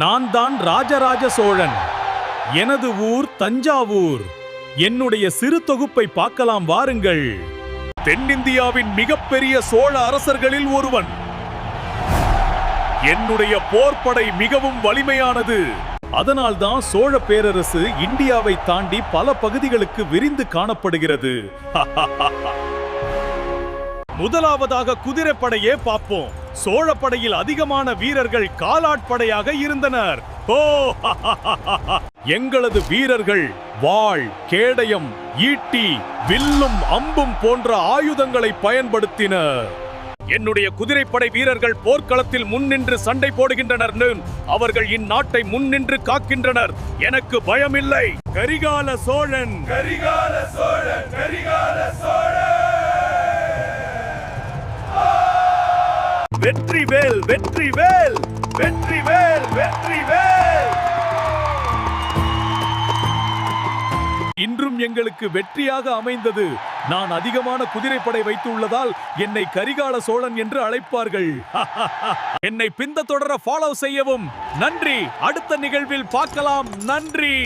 நான் தான் ராஜராஜ சோழன். எனது ஊர் தஞ்சாவூர். என்னுடைய சிறு தொகுப்பை பார்க்கலாம் வாருங்கள். தென்னிந்தியாவின் மிகப்பெரிய சோழ அரசர்களில் ஒருவன். என்னுடைய போர்ப்படை மிகவும் வலிமையானது. அதனால்தான் சோழ பேரரசு இந்தியாவை தாண்டி பல பகுதிகளுக்கு விரிந்து காணப்படுகிறது. முதலாவதாக குதிரைப்படையே பார்ப்போம். சோழ படையில் அதிகமான வீரர்கள் காலாட்படையாக இருந்தனர். எங்களது வீரர்கள் வாள், கேடயம், ஈட்டி, வில்லும் அம்பும் போன்ற ஆயுதங்களை பயன்படுத்தினர். என்னுடைய குதிரைப்படை வீரர்கள் போர்க்களத்தில் முன்னின்று சண்டை போடுகின்றனர். அவர்கள் இந்நாட்டை முன்னின்று காக்கின்றனர். எனக்கு பயமில்லை. கரிகால சோழன், கரிகால சோழன், கரிகால சோழன். வெற்றி வேல், வெற்றி வேல், வெற்றி வேல், வெற்றி வேல். இன்றும் எங்களுக்கு வெற்றியாக அமைந்தது. நான் அதிகமான குதிரைப்படை வைத்துள்ளதால் என்னை கரிகால சோழன் என்று அழைப்பார்கள். என்னை பின்தொடர ஃபாலோ செய்யவும். நன்றி. அடுத்த நிகழ்வில் பார்க்கலாம். நன்றி.